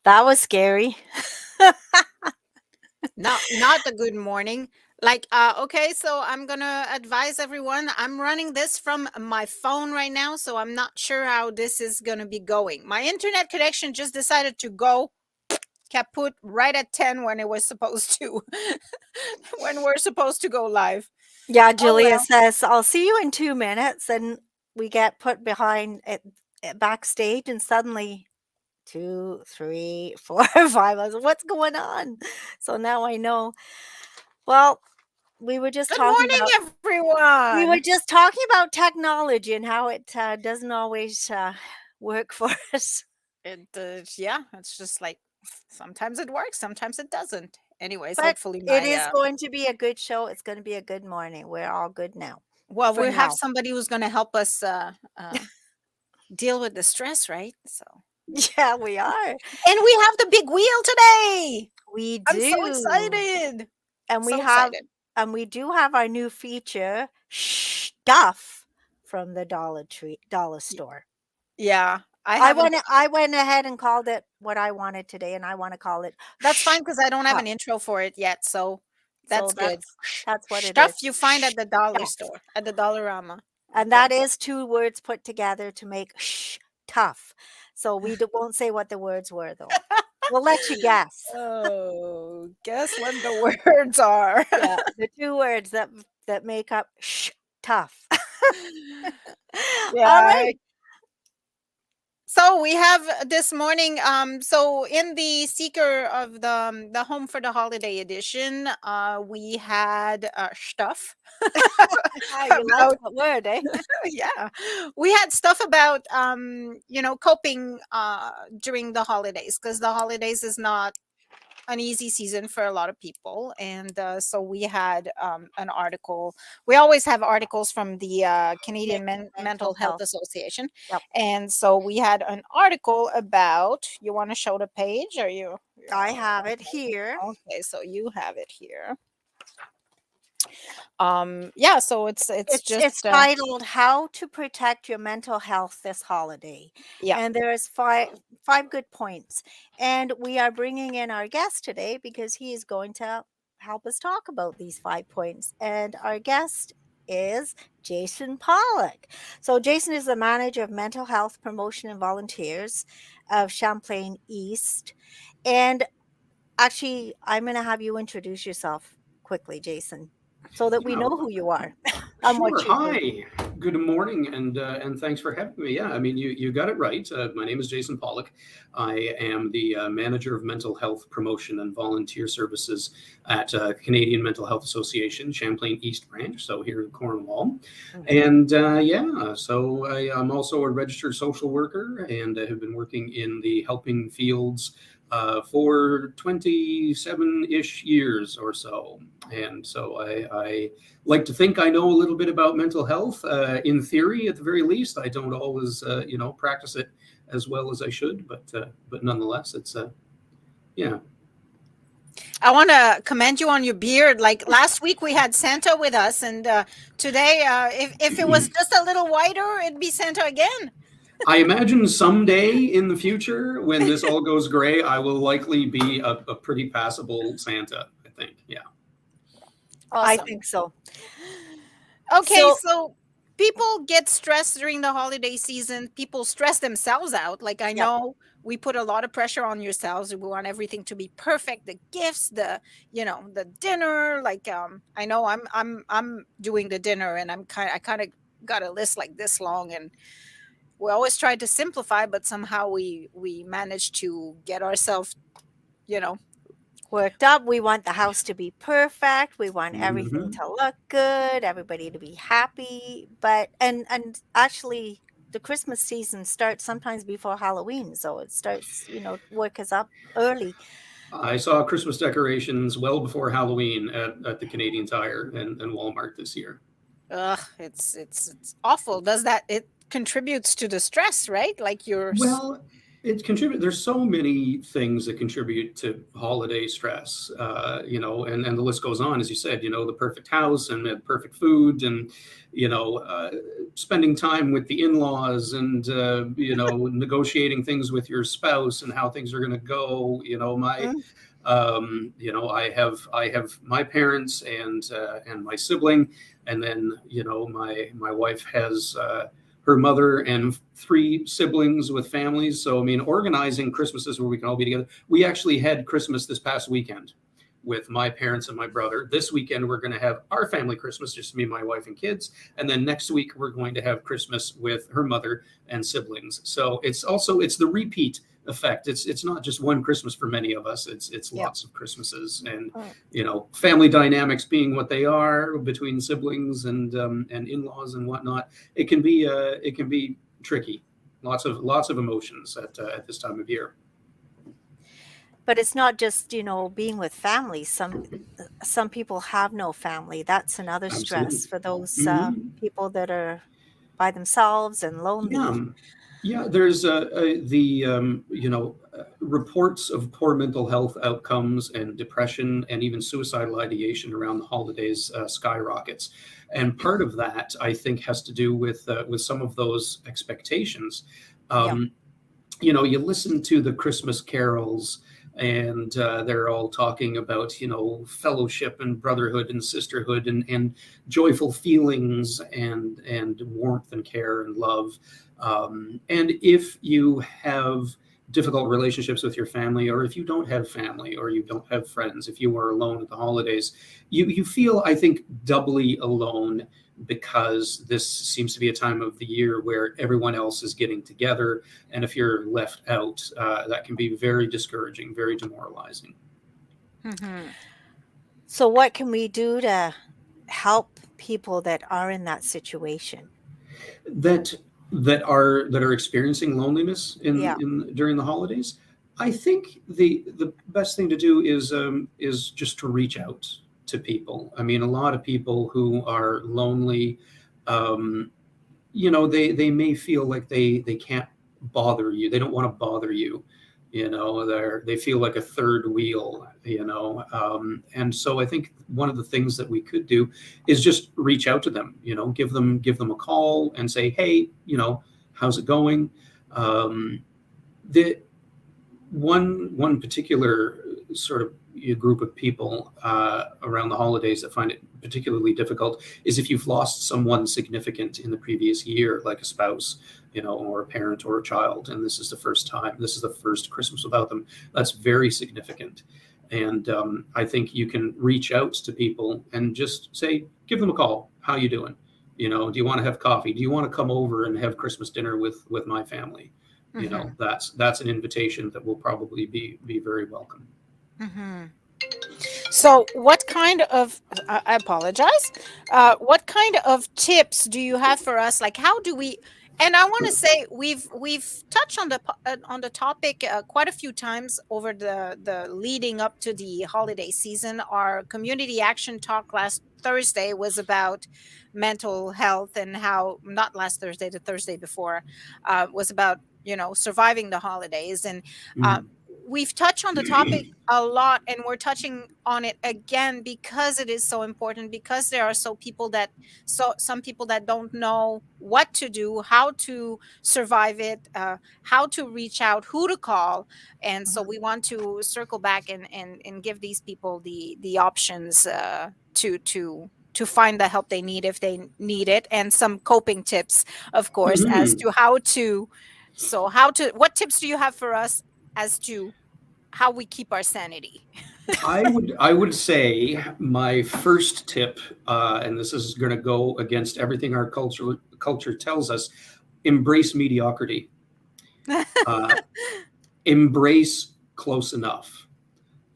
That was scary. Not a good morning. Like, okay, so I'm gonna advise everyone. I'm running this from my phone right now, so I'm not sure how this is gonna be going. My internet connection just decided to go kaput right at 10 when it was supposed to, when we're supposed to go live. Yeah, Oh Julia well. says, I'll see you in 2 minutes. And we get put behind it backstage, and suddenly two, three, four, five. I was, what's going on? So now I know. Well, we were just Good talking morning, about we everyone. were just talking about technology and how it doesn't always work for us. Yeah, it's just like sometimes it works, sometimes it doesn't. Anyways, But hopefully it my is going to be a good show. It's going to be a good morning. We're all good now. well, For we have now. somebody who's gonna help us deal with the stress, right? So, Yeah, we are. and we have the big wheel today. We I'm so do. excited. And we So have excited. and we do have our new feature, stuff from the dollar Y- store. Yeah, I I haven't. went I went ahead and called it what I wanted today, and I want to call it That's fine because I don't have stuff. an intro for it yet, so So that's good. that's what it is. Stuff you find at the dollar Stuff. store, at the Dollarama. And Okay. that is two words put together to make tough. So we won't say what the words were though. We'll let you guess. Oh, guess what the words are. Yeah, the two words that make up tough. All Yeah. right. So we have this morning. So in the Seeker of the Home for the Holiday edition, we had stuff You like about that word, eh? yeah, we had stuff about coping during the holidays because the holidays is not an easy season for a lot of people, and so we had an article. We always have articles from the Canadian Mental Mental Health health. Association, Yep. and so we had an article about. You want to show the page, or you? I have it here. Okay, so you have it here. Yeah, so it's It's just titled "How to Protect Your Mental Health This Holiday," yeah. and there's five good points. And we are bringing in our guest today because he is going to help us talk about these 5 points. And our guest is Jason Pollock. So Jason is the manager of mental health promotion and volunteers of Champlain East. And actually, I'm going to have you introduce yourself quickly, Jason, so that we Yeah, know who you are and sure. what you do. Hi, good morning, and thanks for having me. Yeah, I mean, you got it right. My name is Jason Pollock. I am the manager of mental health promotion and volunteer services at Canadian Mental Health Association, Champlain East Branch, so here in Cornwall. Mhm. And yeah, so I'm also a registered social worker, and I have been working in the helping fields for 27-ish years or so. And so I like to think I know a little bit about mental health in theory, at the very least. I don't always, practice it as well as I should, but nonetheless, it's yeah. I want to commend you on your beard. Like last week, we had Santa with us, and today, if it was just a little whiter, it'd be Santa again. I imagine someday in the future, when this all goes gray, I will likely be a pretty passable Santa. I think, yeah. I Awesome. think so. Okay, So, so people get stressed during the holiday season. People stress themselves out. Like I yep. know we put a lot of pressure on yourselves. We want everything to be perfect. The gifts, the dinner. Like I know I'm doing the dinner, and I kind of got a list like this long, and we always try to simplify, but somehow we manage to get ourselves, you know, Worked up. We want the house to be perfect. We want everything Hmm. to look good, everybody to be happy. But and actually the Christmas season starts sometimes before Halloween, so it starts, work us up early. I saw Christmas decorations well before Halloween at the Canadian Tire and Walmart this year. ugh, it's awful. Does that it contributes to the stress, right? Like Well, It contribute. There's so many things that contribute to holiday stress, and the list goes on. As you said, the perfect house and the perfect food, and you know, uh, spending time with the in-laws, and negotiating things with your spouse and how things are going to go. Mm, I have my parents and my sibling, and then my wife has her mother and three siblings with families. So, I mean, organizing Christmases where we can all be together. We actually had Christmas this past weekend with my parents and my brother. This weekend, we're going to have our family Christmas, just me, my wife, and kids. And then next week, we're going to have Christmas with her mother and siblings. So it's the repeat effect. It's not just one Christmas for many of us. It's yeah. lots of Christmases, and Mm. family dynamics being what they are between siblings and in-laws and whatnot. It can be tricky. Lots of emotions at this time of year. But it's not just, being with family. Some people have no family. That's another stress Absolutely. for those Hmm. people that are by themselves and Yeah. lonely. Yeah, there's the reports of poor mental health outcomes and depression and even suicidal ideation around the holidays skyrockets, and part of that I think has to do with some of those expectations. Yeah. Um, you listen to the Christmas carols, and they're all talking about fellowship and brotherhood and sisterhood and joyful feelings and warmth and care and love. And if you have difficult relationships with your family, or if you don't have family, or you don't have friends, if you are alone at the holidays, you feel, I think, doubly alone, because this seems to be a time of the year where everyone else is getting together, and if you're left out, that can be very discouraging, very demoralizing. Mhm. So what can we do to help people that are in that situation? That are experiencing loneliness in Yeah. during the holidays. I think the best thing to do is just to reach out to people. I mean, a lot of people who are lonely, um, they may feel like they can't bother you. They don't want to bother you. They feel like a third wheel. And so I think one of the things that we could do is just reach out to them. Give them a call and say, hey, how's it going? The one particular sort of group of people around the holidays that find it particularly difficult is if you've lost someone significant in the previous year, like a spouse, or a parent or a child, and this is the first Christmas without them. That's very significant. And I think you can reach out to people and just say, give them a call. How you doing? Do you want to have coffee? Do you want to come over and have Christmas dinner with my family? Mhm. That's an invitation that will probably be very welcome. Mhm. So, what kind of I apologize. What kind of tips do you have for us? Like, how do we? And I want to say we've touched on the topic quite a few times over the leading up to the holiday season. Our community action talk last Thursday was about mental health, and how, not last Thursday, the Thursday before, was about surviving the holidays. And uh, Mm. we've touched on the topic a lot, and we're touching on it again because it is so important, because there are some people that don't know what to do, how to survive it, how to reach out, who to call. And so we want to circle back and give these people the options to find the help they need if they need it, and some coping tips, of course, as Mhm. to what tips do you have for us as to how we keep our sanity? I would say my first tip, and this is going to go against everything our culture tells us: embrace mediocrity. Uh, Embrace close enough.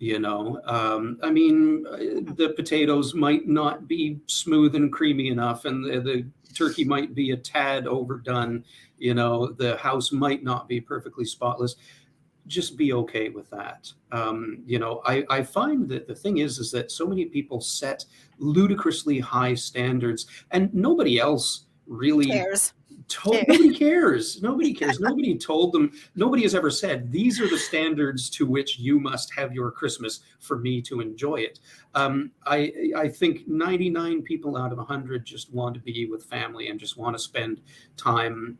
I mean, the potatoes might not be smooth and creamy enough, and the turkey might be a tad overdone. The house might not be perfectly spotless. Just be okay with that. I find that the thing is that so many people set ludicrously high standards, and nobody else really Cares. care. Nobody cares. Nobody cares. Nobody told them. Nobody has ever said these are the standards to which you must have your Christmas for me to enjoy it. I think 99 people out of 100 just want to be with family and just want to spend time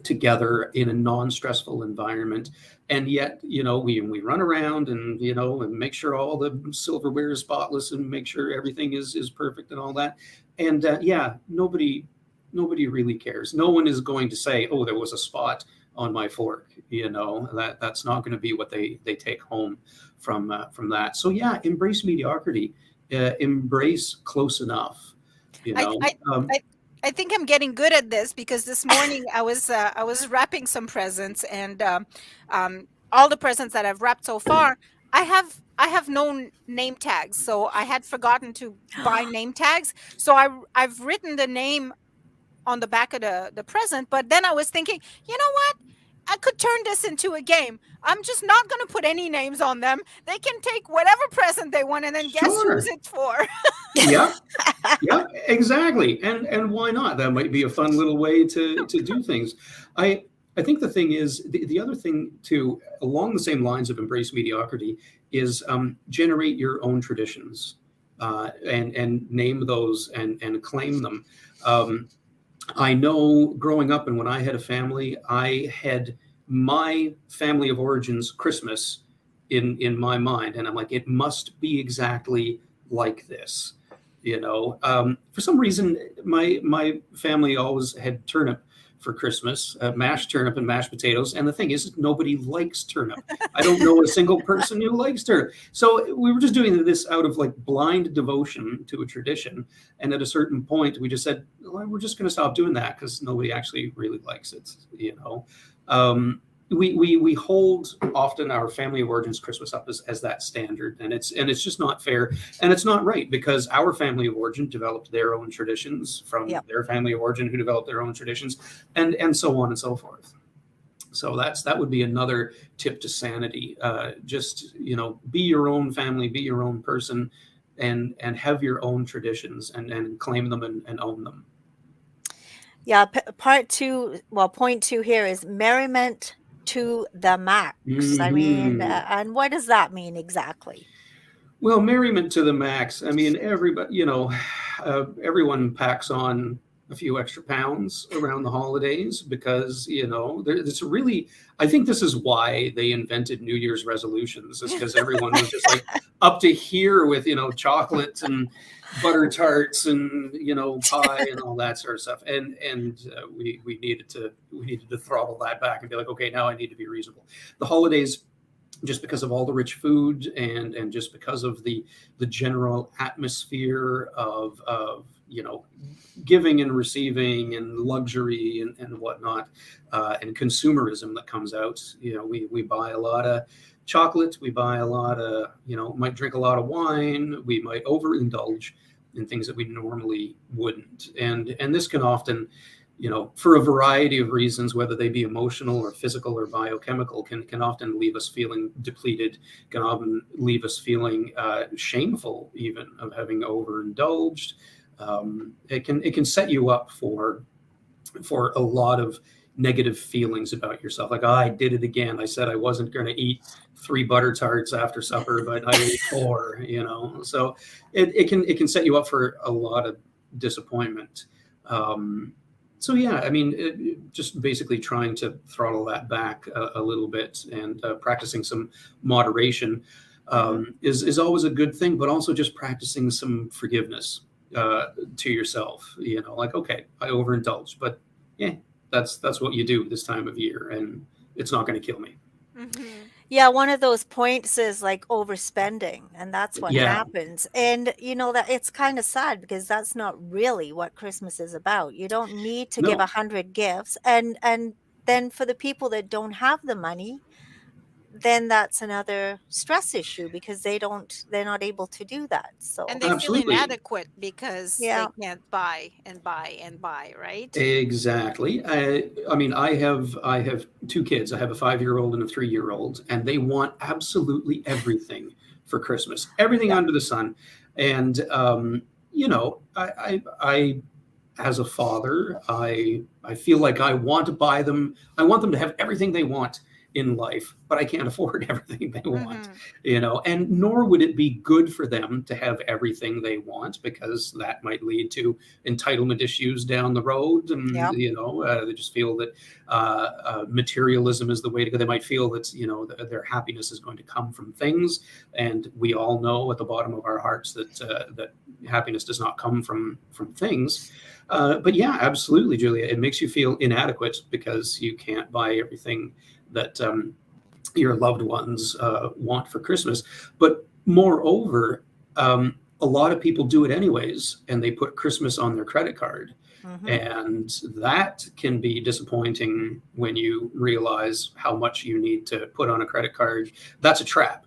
together in a non-stressful environment. And yet, we run around and and make sure all the silverware is spotless and make sure everything is perfect and all that. And yeah, nobody really cares. No one is going to say, oh, there was a spot on my fork. That's not going to be what they take home from that. So yeah, embrace mediocrity, embrace close enough. you I, know I, um, I, I think I'm getting good at this because this morning I was wrapping some presents, and all the presents that I've wrapped so far, I have no name tags, so I had forgotten to buy name tags. So I've written the name on the back of the present, but then I was thinking, you know what? I could turn this into a game. I'm just not going to put any names on them. They can take whatever present they want and then guess who's sure. it's for. Yep. Yep, exactly. And why not? That might be a fun little way to do things. I think the thing is the other thing too, along the same lines of embrace mediocrity, is generate your own traditions, and name those and claim them. Um, I know growing up and when I had a family, I had my family of origins Christmas in my mind, and I'm like, it must be exactly like this. For some reason, my family always had turnip for Christmas, mashed turnip and mashed potatoes. And the thing is, nobody likes turnip. I don't know a single person who likes turnip. So we were just doing this out of like blind devotion to a tradition. And at a certain point, we just said, well, we're just going to stop doing that because nobody actually really likes it. We hold often our family of origins Christmas up as that standard, and it's just not fair, and it's not right, because our family of origin developed their own traditions from Yep. their family of origin who developed their own traditions, and so on and so forth. So that would be another tip to sanity. Just be your own family, be your own person, and have your own traditions and claim them and own them. Yeah, part two, well, point two here is merriment to the max. I mean, Hmm. and what does that mean exactly? Well, merriment to the max. I mean, everybody, everyone packs on a few extra pounds around the holidays because, it's really, I think this is why they invented New Year's resolutions, is because everyone was just like up to here with, chocolate and butter tarts and, pie and all that sort of stuff. And we needed to throttle that back and be like, okay, now I need to be reasonable. The holidays, just because of all the rich food and just because of the general atmosphere of giving and receiving and luxury and whatnot, and consumerism that comes out. We buy a lot of chocolate, we buy a lot of, might drink a lot of wine, we might overindulge in things that we normally wouldn't, and this can often, for a variety of reasons, whether they be emotional or physical or biochemical, can often leave us feeling depleted, can often leave us feeling shameful even of having overindulged. It can set you up for a lot of negative feelings about yourself. Like, I did it again. I said I wasn't going to eat 3 butter tarts after supper, but I ate 4. So it can set you up for a lot of disappointment. So yeah, I mean, just basically trying to throttle that back a little bit and practicing some moderation Mhm. is always a good thing, but also just practicing some forgiveness to yourself. Like, okay, I overindulged, but yeah, that's what you do this time of year, and it's not going to kill me. Hmm. Yeah, one of those points is like overspending, and that's what Yeah, happens. And that it's kind of sad because that's not really what Christmas is about. You don't need to give no, 100 gifts, and then for the people that don't have the money, then that's another stress issue because they're not able to do that. And So, they feel absolutely. inadequate because they yeah. can't buy and buy and buy, right? Exactly. I mean, I have 2 kids. I have a 5-year-old and a 3-year-old, and they want absolutely everything for Christmas, everything Yeah. under the sun. And I as a father, I feel like I want to buy them. I want them to have everything they want in life, but I can't afford everything they want, Mm-hmm. and nor would it be good for them to have everything they want, because that might lead to entitlement issues down the road. And, Yep. they just feel that materialism is the way to go. They might feel that, their happiness is going to come from things. And we all know at the bottom of our hearts that happiness does not come from things. But yeah, absolutely, Julia. It makes you feel inadequate because you can't buy everything that your loved ones want for Christmas. But moreover, a lot of people do it anyways, and they put Christmas on their credit card. Hmm. And that can be disappointing when you realize how much you need to put on a credit card. That's a trap,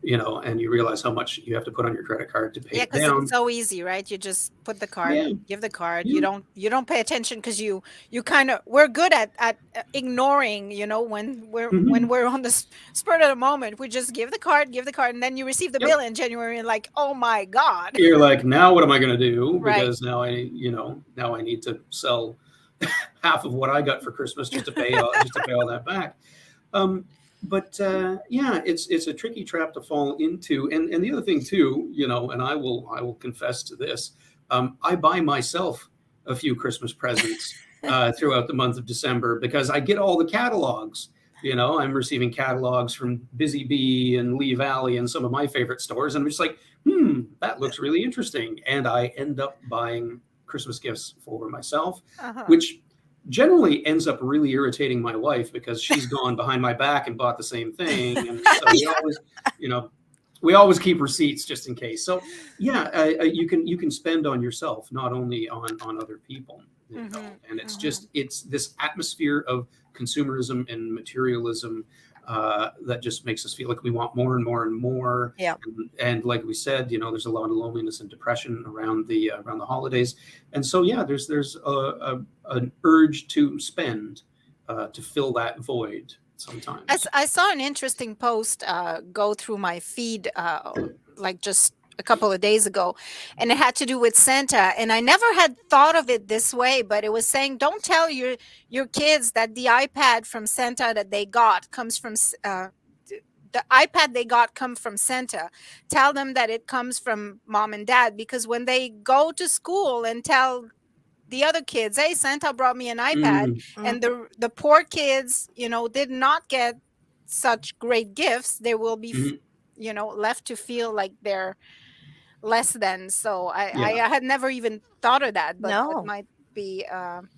and you realize how much you have to put on your credit card to pay Yeah, it because it's down. so easy, right? You just put the card, Yeah, give the card. You yeah. don't pay attention because you kind of we're good at ignoring, when Mhm. we're on the spur of the moment. We just give the card, and then you receive the Yep. bill in January, and like, oh my God, You're like, now what am I going to do? right? Because now I need to sell half of what I got for Christmas just to pay all that back. Um, but yeah, it's a tricky trap to fall into. And the other thing too, and I will confess to this. I buy myself a few Christmas presents throughout the month of December because I get all the catalogs. I'm receiving catalogs from Busy Bee and Lee Valley and some of my favorite stores, and I'm just like, that looks really interesting, and I end up buying Christmas gifts for myself, Uh-huh. which generally ends up really irritating my wife because she's gone behind my back and bought the same thing. And so we Yeah. always, you know, we always keep receipts just in case. So yeah, you can spend on yourself, not only on other people. Hmm. And Hmm. it's this atmosphere of consumerism and materialism that just makes us feel like we want more and more and more. Yep. And like we said, there's a lot of loneliness and depression around the holidays. And so yeah, there's an urge to spend to fill that void sometimes. I saw an interesting post go through my feed like just a couple of days ago, and it had to do with Santa. And I never had thought of it this way, but it was saying, don't tell your kids that the iPad from Santa that they got comes from the iPad they got come from Santa. Tell them that it comes from mom and dad, because when they go to school and tell the other kids, hey, Santa brought me an iPad, Mm, and Hmm. the poor kids, did not get such great gifts, they will be mhm. left to feel like they're less than. So Yeah. I had never even thought of that, but that No. might be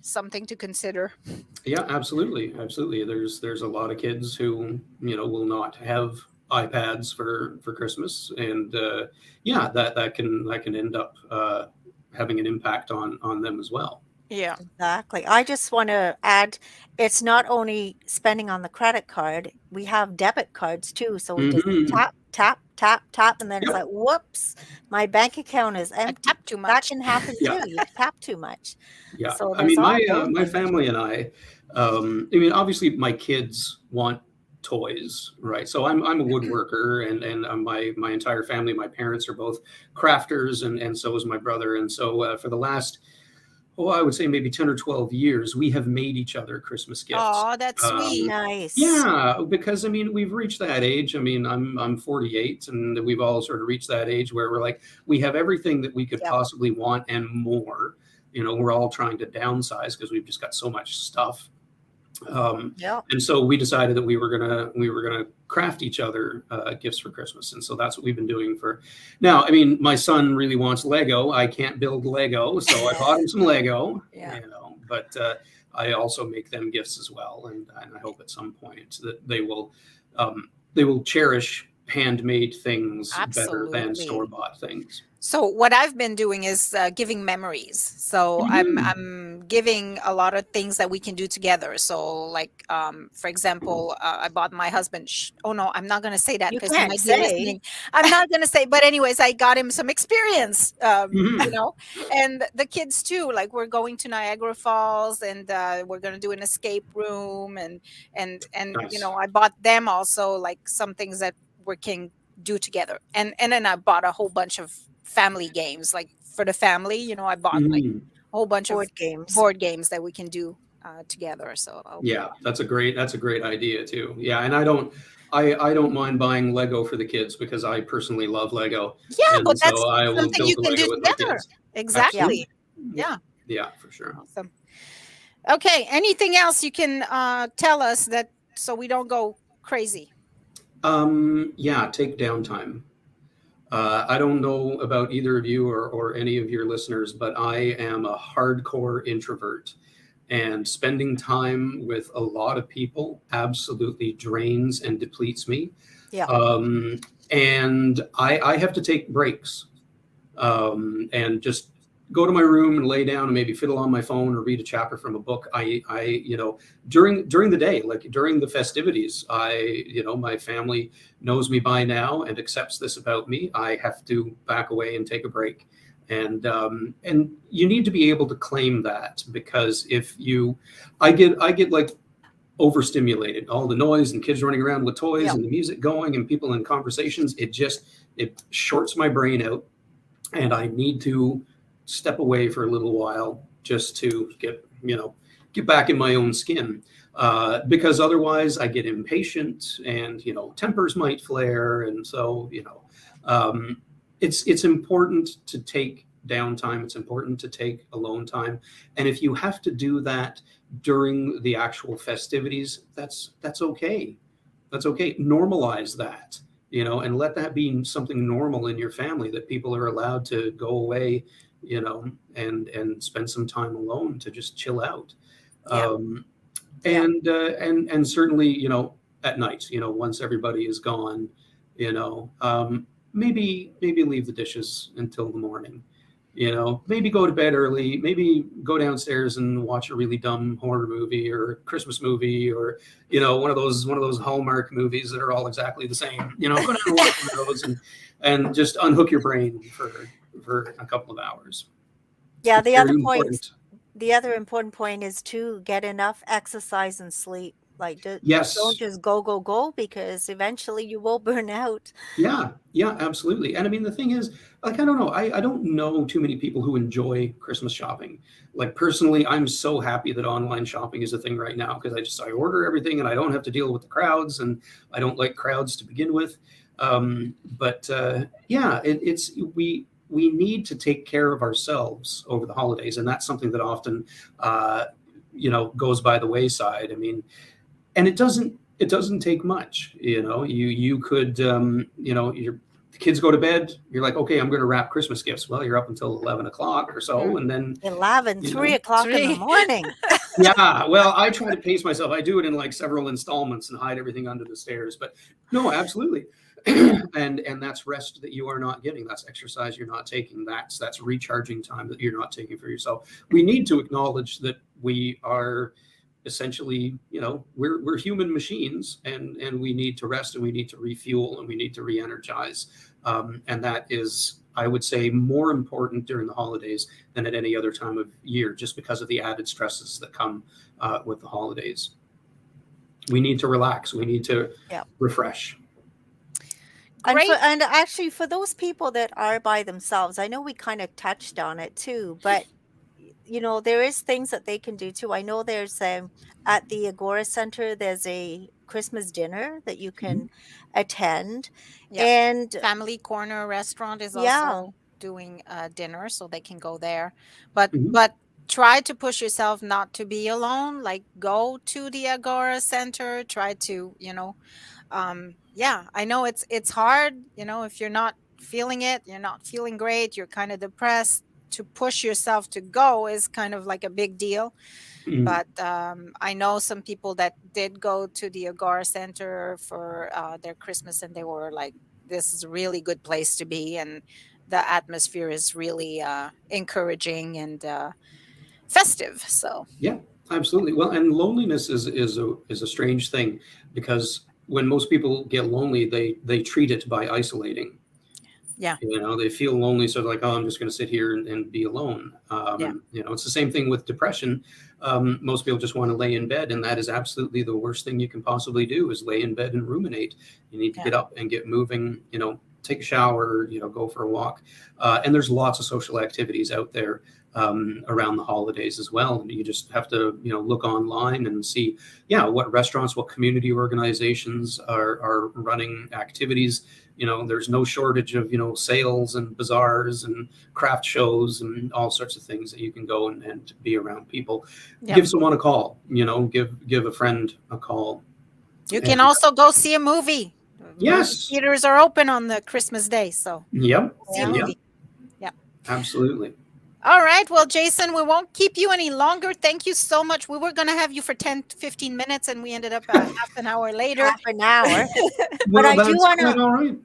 something to consider. Yeah, absolutely, absolutely. There's a lot of kids who will not have iPads for Christmas, and yeah, that can end up having an impact on them as well. Yeah. Exactly. I just want to add, it's not only spending on the credit card, we have debit cards too. So we just Hmm. tap, tap, tap, tap, and then it's Yep. like, whoops, my bank account is I empty. tap too That much. can happen Yeah. too. You tap too much. Yeah. So I there's mean, all my those my things. family and I mean, obviously, my kids want toys, right? So I'm a woodworker, and my entire family, my parents are both crafters, and so is my brother, and so for the last, I would say maybe 10 or 12 years, we have made each other Christmas gifts. Oh, that's sweet. Nice. Yeah, because I mean, we've reached that age. I mean, I'm 48, and we've all sort of reached that age where we're like, we have everything that we could Yep. possibly want and more. We're all trying to downsize because we've just got so much stuff. Um, Yep. and so we decided that we were gonna craft each other gifts for Christmas, and so that's what we've been doing for. Now, I mean, my son really wants Lego. I can't build Lego, so I bought him some Lego. Yeah. But I also make them gifts as well, and I hope at some point that they will cherish handmade things better than store Absolutely. bought things. So what I've been doing is giving memories. So I'm Mhm. I'm giving a lot of things that we can do together. So like for example, I bought my husband. Oh no, I'm not gonna say that You because he can't might be say. listening. I'm not gonna say. But anyways, I got him some experience. Mhm. And the kids too. Like we're going to Niagara Falls, and we're gonna do an escape room, and Nice. I bought them also like some things that we can do together. And then I bought a whole bunch of family games like for the family. I bought like Mhm. whole bunch of Board games. board games that we can do together. So Yeah, that's a great idea too. Yeah, and I don't mind buying Lego for the kids because I personally love Lego, yeah, but and so that's I will something you build the can do Lego with my together. kids. Yeah. Absolutely. Exactly. Yeah, Yeah. yeah, for sure. Awesome. Okay. Anything else you can tell us that so we don't go crazy? Yeah, take downtime. I don't know about either of you or any of your listeners, but I am a hardcore introvert. And spending time with a lot of people absolutely drains and depletes me. Yeah. Um, and I have to take breaks and just go to my room and lay down and maybe fiddle on my phone or read a chapter from a book. You know, during the day, like during the festivities, my family knows me by now and accepts this about me. I have to back away and take a break. And you need to be able to claim that, because if you, I get like overstimulated, all the noise and kids running around with toys Yeah. and the music going and people in conversations, it shorts my brain out, and I need to step away for a little while just to get back in my own skin, because otherwise I get impatient and tempers might flare, and so it's important to take downtime. It's important to take alone time, and if you have to do that during the actual festivities, that's okay. That's okay. Normalize that, and let that be something normal in your family, that people are allowed to go away, and spend some time alone to just chill out. Yeah. Um, Yeah. and certainly, at night, once everybody is gone, maybe leave the dishes until the morning. Maybe go to bed early, maybe go downstairs and watch a really dumb horror movie or Christmas movie, or one of those Hallmark movies that are all exactly the same. Go down and watch one of those, and just unhook your brain for a couple of hours. Yeah. It's very important. The other important point is to get enough exercise and sleep. Like, don't Yes. just go, because eventually you will burn out. Yeah, yeah, absolutely. And I mean, the thing is, like, I don't know, I don't know too many people who enjoy Christmas shopping. Like, personally, I'm so happy that online shopping is a thing right now, because I order everything and I don't have to deal with the crowds, and I don't like crowds to begin with. But yeah, we need to take care of ourselves over the holidays, and that's something that often goes by the wayside. I mean, and it doesn't take much. You could the kids go to bed, you're like, okay, I'm going to wrap Christmas gifts. Well, you're up until 11 o'clock or so, and then 11, you 3 know o'clock in the 3. morning. yeah, well, I try to pace myself. I do it in like several installments and hide everything under the stairs. But no, absolutely. And that's rest that you are not getting. That's exercise you're not taking. That's recharging time that you're not taking for yourself. We need to acknowledge that we are essentially, we're human machines, and we need to rest, and we need to refuel, and we need to re-energize. And that is, I would say, more important during the holidays than at any other time of year, just because of the added stresses that come with the holidays. We need to relax. We need to Yeah. refresh. Great. And actually, for those people that are by themselves, I know we kind of touched on it too, but there is things that they can do too. I know there's at the Agora Center, there's a Christmas dinner that you can attend. Yep. And Family Corner Restaurant is yeah, also doing dinner, so they can go there. But Mhm. but try to push yourself not to be alone. Like, go to the Agora Center. Try to, yeah, I know it's hard. If you're not feeling it, you're not feeling great, you're kind of depressed. To push yourself to go is kind of like a big deal. Mhm. But I know some people that did go to the Agora Center for their Christmas, and they were like, "This is a really good place to be," and the atmosphere is really encouraging and festive. So Yeah, absolutely. Well, and loneliness is a strange thing, because when most people get lonely, they treat it by isolating. yeah, They feel lonely, so they're like, oh, I'm just going to sit here and be alone. yeah, It's the same thing with depression. Most people just want to lay in bed, and that is absolutely the worst thing you can possibly do, is lay in bed and ruminate. You need to yeah, get up and get moving, take a shower, go for a walk. And there's lots of social activities out there around the holidays as well. And you just have to, look online and see, yeah, what restaurants, what community organizations are running activities. There's no shortage of, sales and bazaars and craft shows and all sorts of things that you can go and be around people. Yep. Give someone a call, give a friend a call. You And can also go see a movie. Movie yes, theaters are open on the Christmas day, so yep, see a Yeah. yep, movie. Yeah. absolutely. All right. Well, Jason, we won't keep you any longer. Thank you so much. We were going to have you for 10 to 15 minutes, and we ended up half an hour later. Half an hour. Well, I do that's wanna quite all right.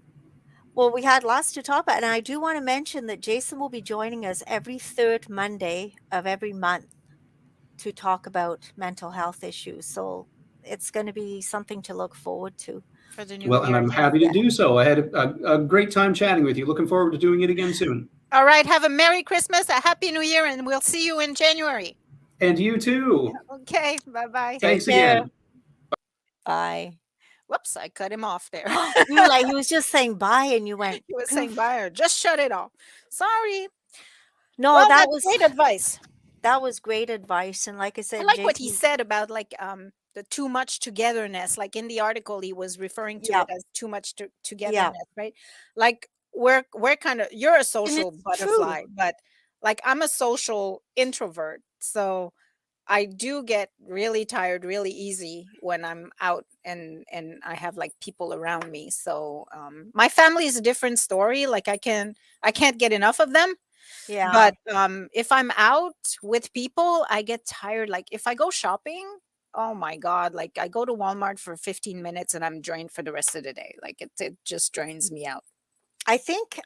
Well, we had lots to talk about, and I do wanna mention that Jason will be joining us every 3rd Monday of every month to talk about mental health issues, so it's gonna be something to look forward to. For the new Well, and year. I'm Yeah. happy to do so. I had a great time chatting with you. Looking forward to doing it again soon. All right. Have a Merry Christmas, a Happy New Year, and we'll see you in January. And you too. Okay. Bye-bye. Take Thanks care. again. Bye. Whoops, I cut him off there. You were like he was just saying bye, and you went, He was saying "Poof." bye or just shut it off. Sorry. No, Well, that that's was great advice. great advice, and like I I said, like what he Jason said about the too much togetherness. Like in the article, he was referring to Yeah, it as too much yeah, togetherness, right? Like we're kind of you're a and social it's true. butterfly, but like I'm a social introvert, so I do get really tired really easy when I'm out and I have like people around me. So my family is a different story. Like I can't get enough of them. Yeah. But if I'm out with people, I get tired. Like if I go shopping, oh my god! Like I go to Walmart for 15 minutes and I'm drained for the rest of the day. Like it just drains me out. I think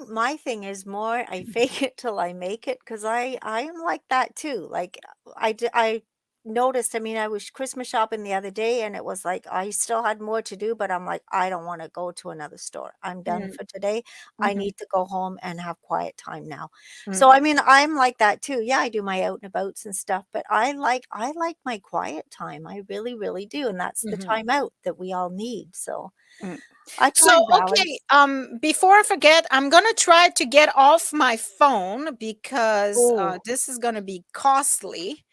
my thing is more I fake it till I make it, because I am like that too. Like I noticed, I mean, I was Christmas shopping the other day, and it was like I still had more to do, but I'm like, I don't want to go to another store. I'm done Mm, for today. I mhm, need to go home and have quiet time now. mm, So I mean, I'm like that too. Yeah, I do my out and abouts and stuff, but I like my quiet time. I really, really do. And that's the mhm, time out that we all need. So mm. I So, try and okay, balance. before I forget, I'm gonna try to get off my phone because Oh, this is gonna be costly.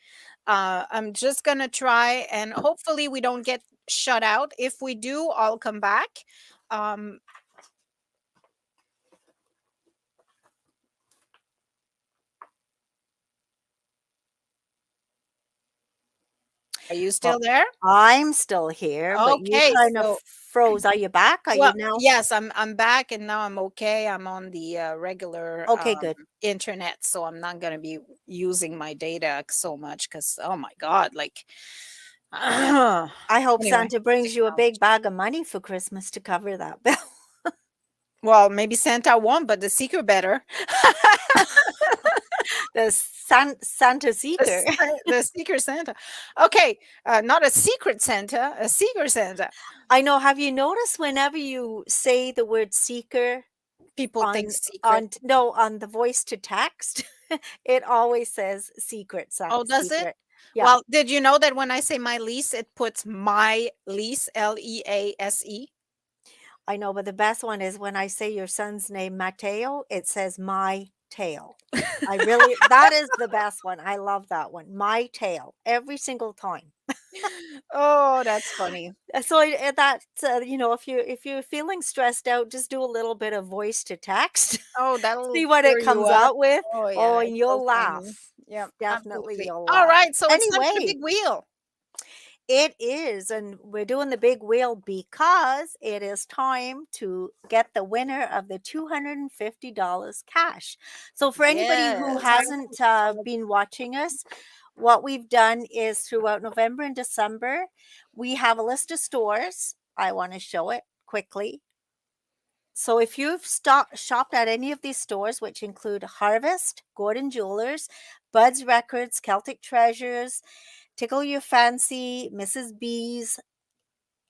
I'm just gonna try, and hopefully we don't get shut out. If we do, I'll come back. Um, are you well, still there? I'm still here, but you Okay, kind of so froze. Are you back? Are you well, now? yes, I'm back, and now I'm okay. I'm on the regular Okay, good. internet, so I'm not gonna be using my data so much because oh my god, like I hope anyway, Santa brings you a big technology. bag of money for Christmas to cover that bill. Well, maybe Santa won't, but the seeker better. The Santa seeker. The seeker Santa. Okay, not a secret Santa, a seeker Santa. I know. Have you noticed whenever you say the word seeker People think on secret. on the voice to text, it always says secret, Oh, does it? secret. Yeah, Well, did you know that when I say my lease, it puts my lease, Lease? I know, but the best one is when I say your son's name, Mateo, it says my tail. I really that is the best one. I love that one. My tail every single time. Oh, that's funny. So that's if you're feeling stressed out, just do a little bit of voice to text, Oh, that'll see what cheer it you comes up. out with. Oh, yeah, Oh, that's and so you'll funny. laugh. Yeah, Definitely, absolutely. you'll All laugh. right, so it's time for the Anyway, big wheel. it is, and we're doing the big wheel because it is time to get the winner of the $250 cash. So, for anybody who Yes. hasn't been watching us, what we've done is throughout November and December, we have a list of stores. I want to show it quickly. So, if you've shopped at any of these stores, which include Harvest, Gordon Jewelers, Bud's Records, Celtic Treasures, Tickle Your Fancy, Mrs. B's,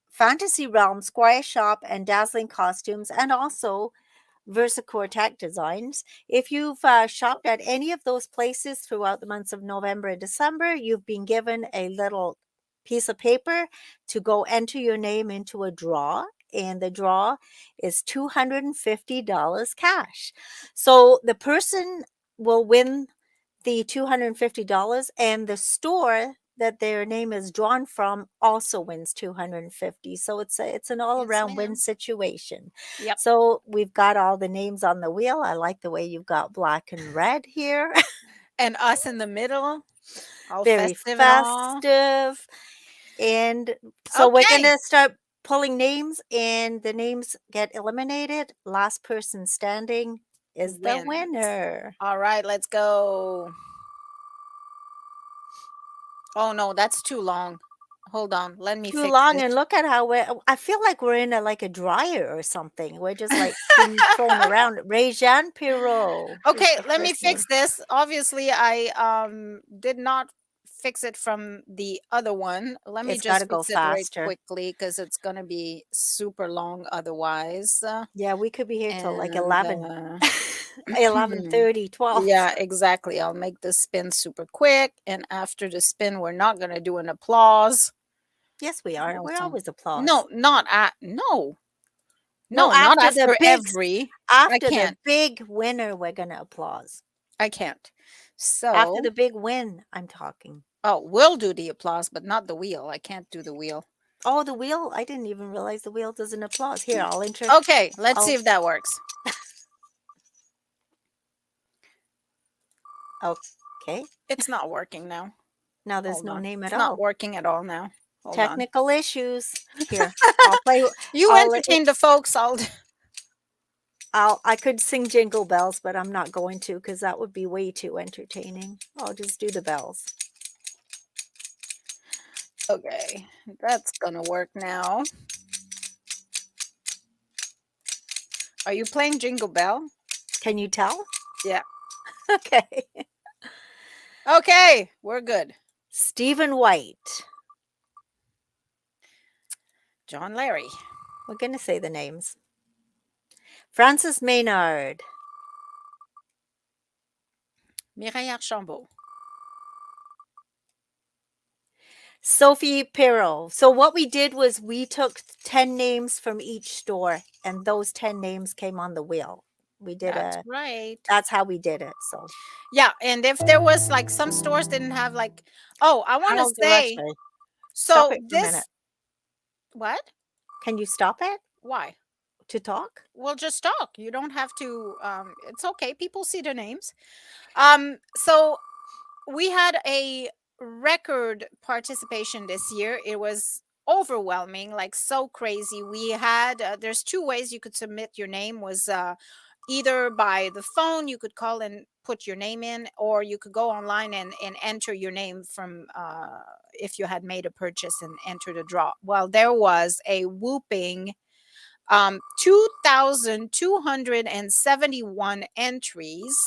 Fantasy Realm, Squire Shop, and Dazzling Costumes, and also Versacore Tech Designs. If you've shopped at any of those places throughout the months of November and December, you've been given a little piece of paper to go enter your name into a draw. And the draw is $250 cash. So the person will win the $250, and the store that their name is drawn from also wins 250. So it's an all Yes, around win ma'am. situation. Yep. So we've got all the names on the wheel. I like the way you've got black and red here. And us in the middle, all Very festive and all. festive. And so we're going Okay. to start pulling names, and the names get eliminated. Last person standing is the Wins. winner. All right, let's go. Oh no, that's too long. Hold on, let me Too fix long, this. and look at how I feel like we're in a like a dryer or something. We're just like being thrown around. Réjean Pirot is Okay, the let me first fix name. this. Obviously, I did not fix it from the other one. Let me It's got to just go fix it right faster. quickly because it's gonna be super long otherwise. Yeah, we could be here till like And 11, 11:30, 12. yeah, exactly. I'll make this spin super quick. And after the spin, we're not gonna do an applause. Yes, we are. We're Also, always applause. no, not at no, No, no, not after the after big every. I after the can't. big winner, we're gonna applause. I can't. After So, the big win, I'm talking. oh, we'll do the applause, but not the wheel. I can't do the wheel. Oh, the wheel! I didn't even realize the wheel doesn't applause. Here, I'll enter. Okay, let's see Oh, if that works. okay. It's not working now. Now there's Hold no on. name at It's not all. working at all now. Hold on. Technical issues. Here, I'll play. You I'll. Let entertain the folks. I'll. I could sing Jingle Bells, but I'm not going to because that would be way too entertaining. I'll just do the bells. Okay, that's gonna work now. Are you playing Jingle Bell? Can you tell? Yeah. Okay. Okay, we're good. Stephen White. John Larry. We're going to say the names. Francis Maynard. Mireille Archambault. Sophie Perot. So what we did was we took 10 names from each store, and those 10 names came on the wheel. We did That's a right. That's how we did it. So Yeah, and if there was like some stores didn't have like, oh, I want to how do I say, say? Stop so it for a minute. this, what? Can you stop it Why? to talk? Well, just talk. You don't have to. It's okay. People see the names. So we had a record participation this year. It was overwhelming, like so crazy. We had there's two ways you could submit your name. Was either by the phone, you could call and put your name in, or you could go online and enter your name from if you had made a purchase and enter the draw. Well, there was a whooping 2,271 entries.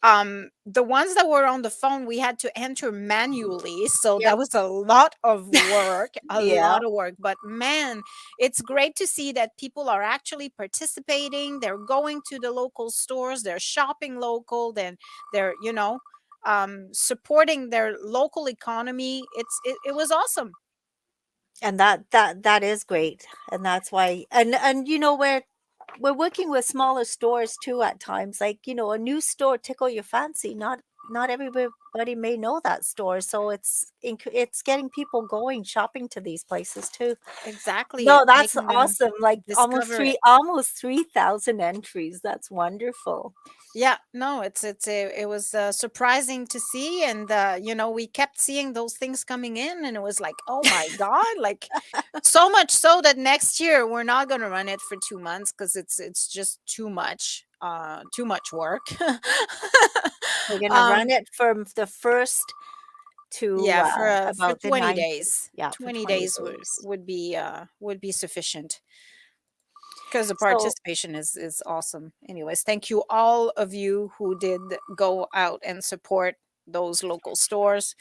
The ones that were on the phone we had to enter manually, so Yep. that was a lot of work, a Yeah. lot of work. But man, it's great to see that people are actually participating. They're going to the local stores, they're shopping local, then they're supporting their local economy. It was awesome. And that is great. And that's why, and we're working with smaller stores too at times. Like, a new store tickle your fancy. Not everybody may know that store. So it's getting people going shopping to these places too. Exactly, No, that's making them awesome. Like discover it. almost 3,000 entries. That's wonderful. Yeah, no, it was surprising to see, and we kept seeing those things coming in, and it was like, oh my god, like so much so that next year we're not going to run it for 2 months because it's just too much work. We're gonna run um, it from the first to yeah, for about the 20 19th. days, Yeah, for 20 20 days days. would be sufficient because the So, participation is awesome. Anyways, thank you all of you who did go out and support those local stores.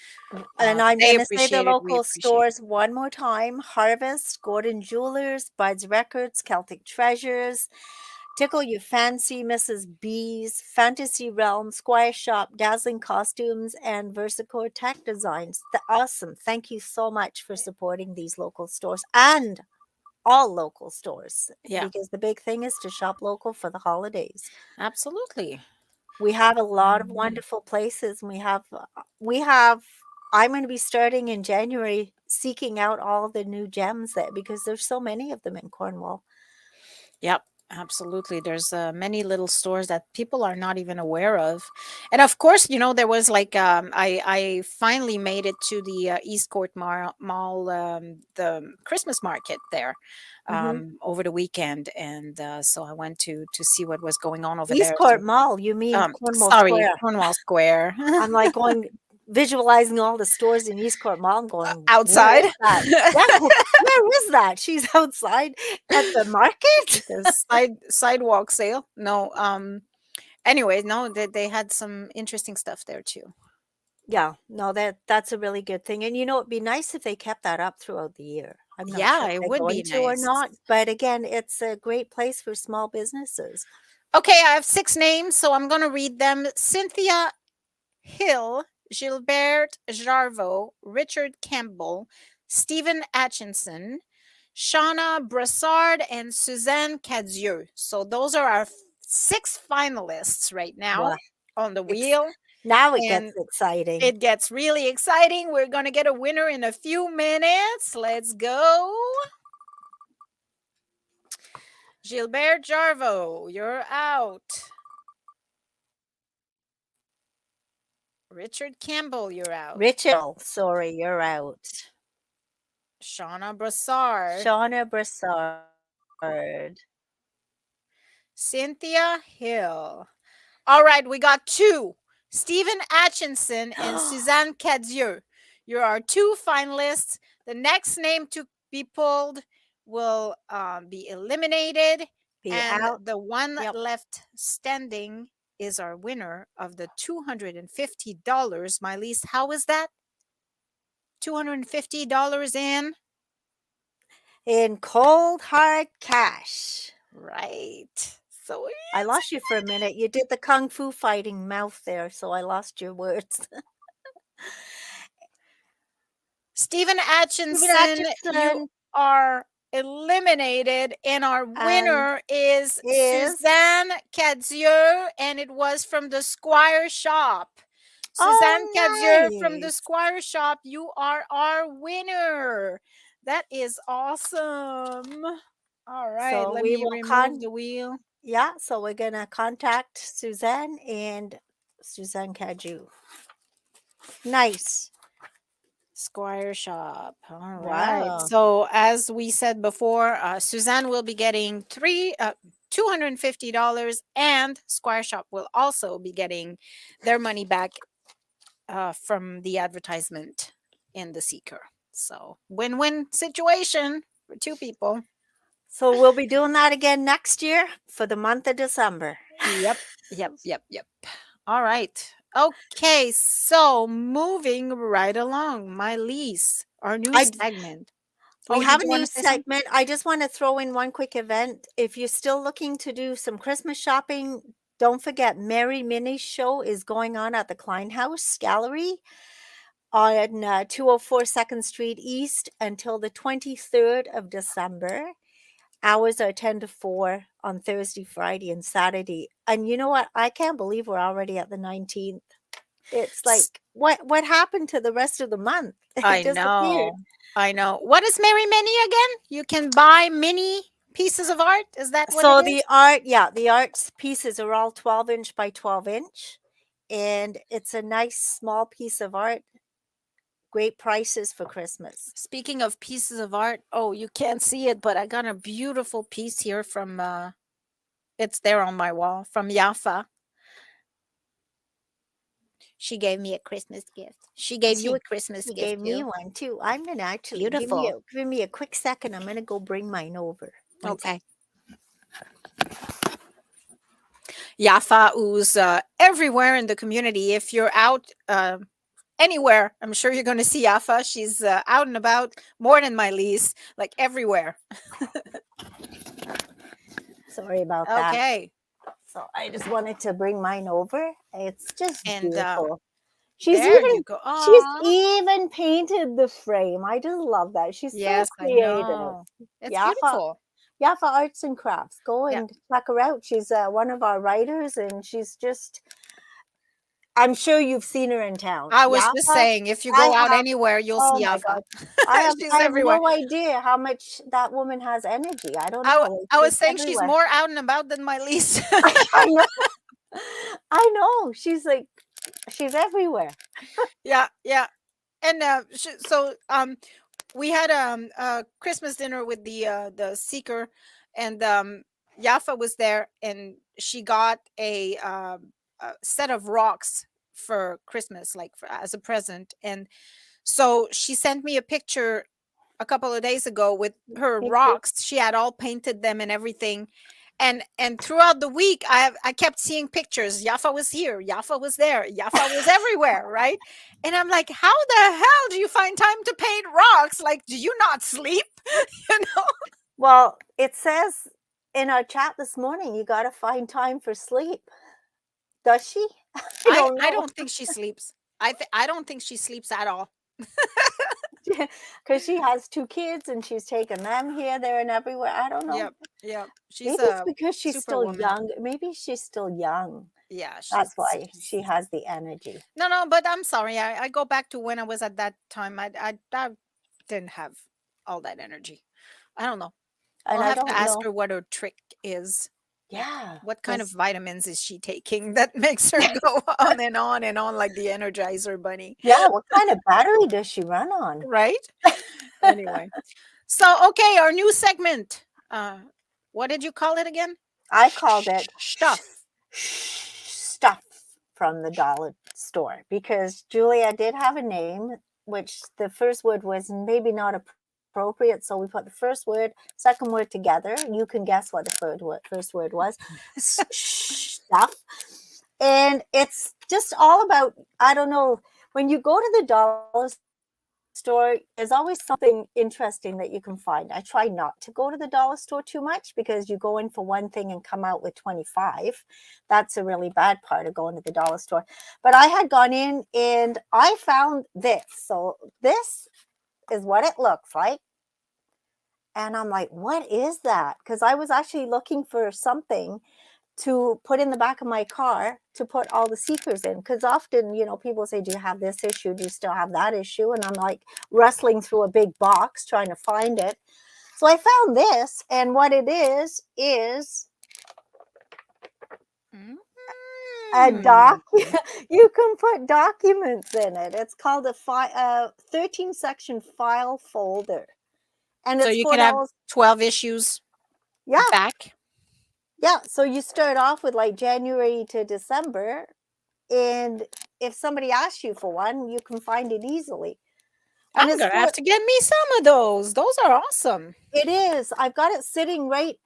and I'm They gonna say the appreciate it. We local appreciate it. stores one more time: Harvest, Gordon Jewelers, Bud's Records, Celtic Treasures, Tickle You Fancy, Mrs. B's, Fantasy Realm, Squire Shop, Dazzling Costumes, and Versicore Tech Designs. Awesome! Thank you so much for supporting these local stores and all local stores, Yeah, because the big thing is to shop local for the holidays. absolutely. We have a lot of Mhm. wonderful places. And we have I'm going to be starting in January seeking out all the new gems that because there's so many of them in Cornwall. Yep, absolutely. There's many little stores that people are not even aware of, and of course, there was like I finally made it to the East Court Mall, the Christmas market there, Hmm. over the weekend, and so I went to see what was going on over East there. So, Court Mall, you mean Cornwall sorry, Square? Cornwall Square. I'm like going visualizing all the stores in East Court Mall. I'm going, where Outside. is that? Yeah, where is that? She's outside at the market. The sidewalk sale. No, anyway, no, they had some interesting stuff there too. Yeah, no, that's a really good thing. And it'd be nice if they kept that up throughout the year. I'm not sure Yeah, if it they're would be going to or nice. not, but again, it's a great place for small businesses. Okay, I have 6 names, so I'm gonna read them. Cynthia Hill, Gilbert Jarvo, Richard Campbell, Stephen Atchison, Shauna Brassard, and Suzanne Cadieux. So those are our 6 finalists right now Well, on the ex wheel, now it gets and exciting. it gets really exciting. We're gonna get a winner in a few minutes. Let's go. Gilbert Jarvo, you're out. Richard Campbell, you're out. Richard, sorry, you're out. Shauna Brassard, Shauna Brassard. Cynthia Hill. All right, we got 2. Stephen Atchison and Suzanne Cadieux. You're our 2 finalists. The next name to be pulled will be eliminated, Be and out. the one Yep. left standing is our winner of the $250. Mai-Liis, how is that? $250 in? In cold hard cash. Right. So I lost you for a minute. You did the kung fu fighting mouth there, so I lost your words. Stephen Stephen Atchison, you Atchison are eliminated, and our and winner is is Suzanne Cadieux, and it was from the Squire Shop. Suzanne oh Cadieux from the nice. Squire Shop, you are our winner. That is awesome. All right, So let we me will remove the wheel. so we're gonna contact Suzanne and Suzanne Caju. Nice. Squire Shop. All right. Wow. So as we said before, Suzanne will be getting $250, and Squire Shop will also be getting their money back from the advertisement in the Seeker. So win-win situation for 2 people. So we'll be doing that again next year for the month of December. Yep. Yep. Yep. Yep. All right. Okay. So moving right along, Mai-Liis, our new I segment. We Oh, have did a you want new to say something? segment. I just want to throw in one quick event. If you're still looking to do some Christmas shopping, don't forget Mary Minnie's show is going on at the Klein House Gallery on 204 2nd Street East until the 23rd of December. Hours are 10 to 4 on Thursday, Friday, and Saturday. And you know what? I can't believe we're already at the 19th. It's like, what happened to the rest of the month? It I disappeared. know. I know. What is Mary Mini again? You can buy mini pieces of art. Is that what it So is? the arts pieces are all 12-inch by 12-inch, and it's a nice small piece of art. Great prices for Christmas. Speaking of pieces of art, oh, you can't see it, but I got a beautiful piece here from it's there on my wall from Yafa. She gave me a Christmas gift. She gave you She a Christmas she gift gave me too. one too. I'm gonna actually Beautiful. give me a quick second. I'm gonna go bring mine over. One sec. Okay. Yafa, who's everywhere in the community. If you're out anywhere, I'm sure you're going to see Yafa. She's out and about more than Mai-Liis, like everywhere. Sorry about that. Okay. So I just wanted to bring mine over. It's just And beautiful. there you go. She's Aw. even painted the frame. I just love that. She's so Yes, I creative. know. It's Yeah, beautiful. for arts and crafts. Go Yeah. and check her out. She's one of our writers, and she's just I'm sure you've seen her in town. I was just Yafa, saying, if you I go out have anywhere, you'll oh see my Yafa. god. I have She's I have everywhere. no idea how much that woman has energy. I don't know. Like, I she's was saying she's everywhere. more out and about than my lease. I know. I know. She's like she's everywhere. Yeah, yeah. And so we had a Christmas dinner with the seeker, and Yafa was there, and she got a set of rocks for Christmas, like as a present. And so she sent me a picture a couple of days ago with her Me too. rocks. She had all painted them and everything. And throughout the week, I kept seeing pictures. Yafa was here, Yafa was there, Yafa was everywhere, right? And I'm like, how the hell do you find time to paint rocks? Like, do you not sleep? you know? Well, it says in our chat this morning, you got to find time for sleep. Does she? I don't I know. don't think she sleeps. I don't think she sleeps at all. Because she has 2 kids and she's taken them here, there, and everywhere. I don't know. Yep, yep. She's Maybe it's a because she's still superwoman. young. Maybe she's still young. Yeah, That's why she she's has the energy. no, no. But I'm sorry. I go back to when I was at that time. I didn't have all that energy. I don't know. And I'll I have to don't ask know. her what her trick is. Like, Yeah, what kind of because vitamins is she taking that makes her go on and on and on like the Energizer Bunny, yeah, what kind of battery does she run on? right? Anyway, so okay, our new segment. What did you call it again? I called it Stuff. stuff from the dollar store because Julia did have a name, which the first word was maybe not appropriate. So we put the first word, second word together. You can guess what the first word was. Stuff. And it's just all about, I don't know, when you go to the dollar store, there's always something interesting that you can find. I try not to go to the dollar store too much because you go in for one thing and come out with 25. That's a really bad part of going to the dollar store. But I had gone in and I found this. So this is what it looks like. And I'm like, what is that? Because I was actually looking for something to put in the back of my car to put all the seekers in. Because often, people say, do you have this issue? Do you still have that issue? And I'm like rustling through a big box trying to find it. So I found this, and what it is a Mm. you can put documents in it. It's called a 13-section file folder. And So it's you can have $4. 12 issues Yeah. back. Yeah. So you start off with like January to December. And if somebody asks you for one, you can find it easily. And I'm it's gonna have to get me some of those. Those are awesome. it is. I've got it sitting right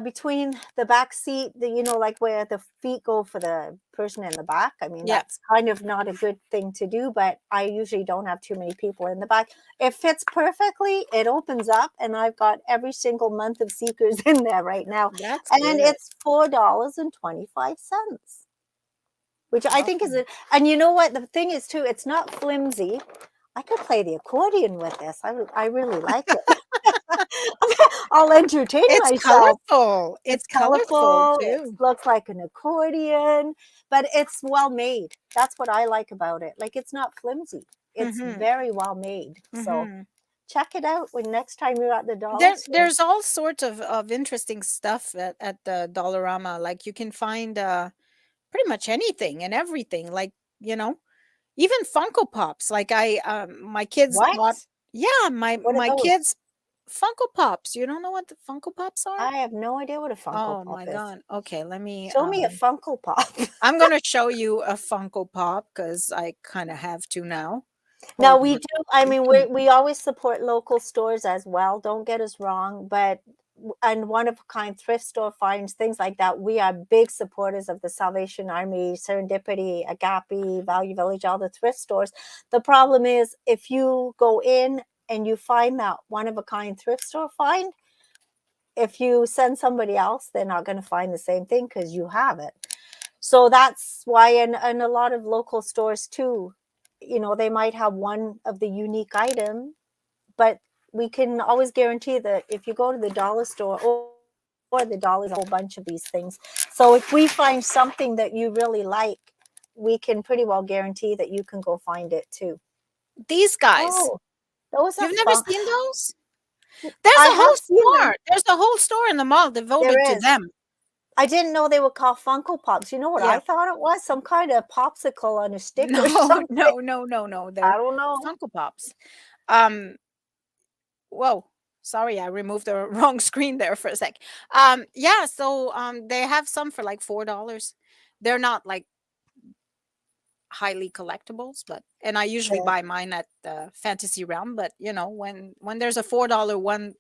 between the back seat, like where the feet go for the person in the back. I mean, Yeah, that's kind of not a good thing to do, but I usually don't have too many people in the back. It fits perfectly. It opens up, and I've got every single month of Seekers in there right now. that's And good. it's $4.25. Which I think is Awesome. and you know what? The thing is too, it's not flimsy. I could play the accordion with this. I really like it. I'll entertain It's myself. colorful. It's It's colorful colorful. It too. looks like an accordion, but it's well made. That's what I like about it. Like, it's not flimsy. It's Mm-hmm. very well made. So Mm-hmm. check it out when next time you're at the dollar store. There's all sorts of interesting stuff at the Dollarama. Like you can find pretty much anything and everything. Like, you know, even Funko Pops. Like my kids What? bought, yeah, What are my those? kids Funko Pops. You don't know what the Funko Pops are? I have no idea what a Funko Oh Pop my is. god. Okay, let me Show me a Funko Pop. I'm gonna show you a Funko Pop because I kind of have to now. Now Hold we on. do. I mean, we always support local stores as well. Don't get us wrong, but and one of a kind thrift store finds things like that. We are big supporters of the Salvation Army, Serendipity, Agape, Value Village, all the thrift stores. The problem is if you go in and you find that one of a kind thrift store find, if you send somebody else, they're not going to find the same thing because you have it. So that's why in a lot of local stores too, they might have one of the unique item, but we can always guarantee that if you go to the dollar store or the dollar, a whole bunch of these things. So if we find something that you really like, we can pretty well guarantee that you can go find it too. These guys. Oh, those are You've never fun. seen those? There's I a have whole seen them. store. There's a whole store in the mall There devoted to is. them. I didn't know they were called Funko Pops. You know what I Yeah. thought it was? Some kind of popsicle on a stick or No, something. no. I They're don't know. Funko Pops. Um, whoa. Sorry, I removed the wrong screen there for a sec. Yeah, so they have some for like $4. They're not like highly collectibles, but and I usually Yeah. buy mine at the Fantasy Realm, but when there's a $4 one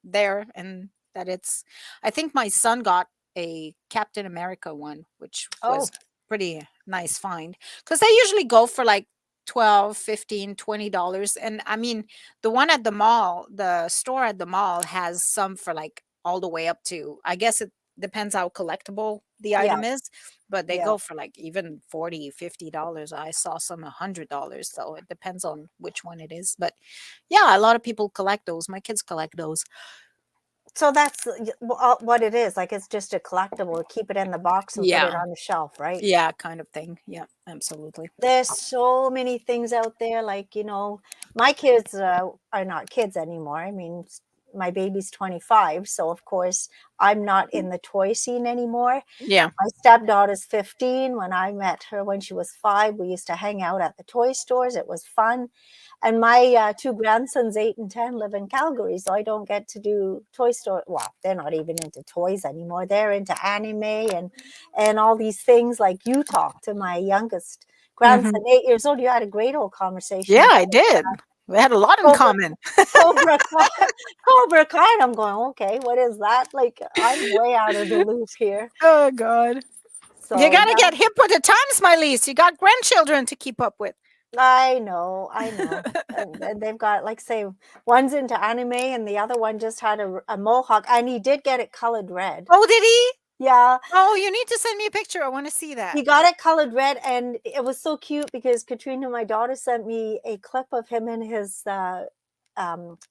there, and that it's I think my son got a Captain America one, which Oh, was pretty nice find, because they usually go for like 12, 15, $20. And I mean, the one at the mall, the store at the mall has some for like all the way up to, I guess it depends how collectible the yeah, item is, but they yeah. go for like even 40, $50. I saw some $100, so it depends on which one it is. But yeah, a lot of people collect those. My kids collect those. So that's what it is. Like it's just a collectible. Keep it in the box and put it Yeah. on the shelf, right? Yeah, kind of thing. Yeah, absolutely. There's so many things out there. Like, my kids are not kids anymore. I mean, my baby's 25. So, of course, I'm not in the toy scene anymore. Yeah. My stepdaughter's 15. When I met her when she was 5, we used to hang out at the toy stores. It was fun. And my two grandsons, 8 and 10, live in Calgary. So I don't get to do toy store. Well, they're not even into toys anymore. They're into anime and all these things. Like you talk to my youngest Hmm. grandson, 8 years old. You had a great old conversation Yeah, I about did. We had a lot in Cobra, common. Cobra Kai. Cobra Kai. And I'm going, okay, what is that? Like, I'm way out of the loop here. Oh God. You So, gotta yeah. get hip with the times, Mai-Liis. You got grandchildren to keep up with. I know. And they've got, like, say, one's into anime and the other one just had a mohawk, and he did get it colored red. Oh, did he? Yeah, Oh, you need to send me a picture. I want to see that. he got it colored red, and it was so cute because Katrina, my daughter, sent me a clip of him in his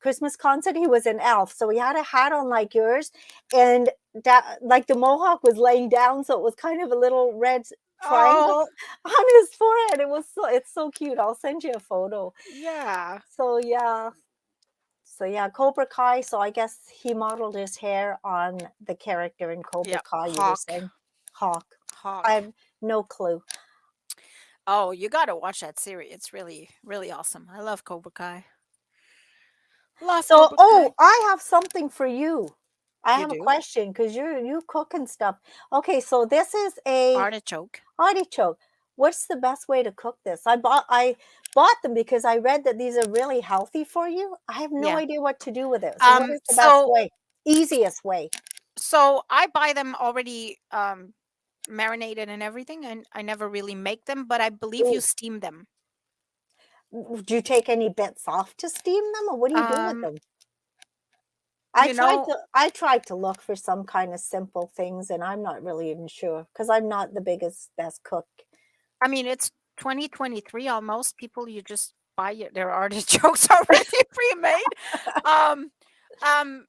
Christmas concert. He was an elf, so he had a hat on like yours, and like the mohawk was laying down, so it was kind of a little red Oh, triangle on his forehead. It's so cute. I'll send you a photo. yeah. So yeah. So yeah, Cobra Kai. So I guess he modeled his hair on the character in Cobra Yeah. Kai. You were Hawk. saying Hawk. I Hawk. have no clue. Oh, you gotta watch that series. It's really, really awesome. I love Cobra Kai. Love So, Cobra Kai. I have something for you. I You have a do? question because you cook and stuff. Okay, so this is a Artichoke. artichoke. What's the best way to cook this? I bought them because I read that these are really healthy for you. I have no Yeah. idea what to do with it. So what is the best So way? Easiest way? so I buy them already marinated and everything, and I never really make them, but I believe you Ooh, steam them. do you take any bits off to steam them, or what do you do with Um, them? you know, I tried to look for some kind of simple things, and I'm not really even sure because I'm not the best cook. I mean, it's 2023 almost. People, you just buy their artichokes already pre-made. Um, um,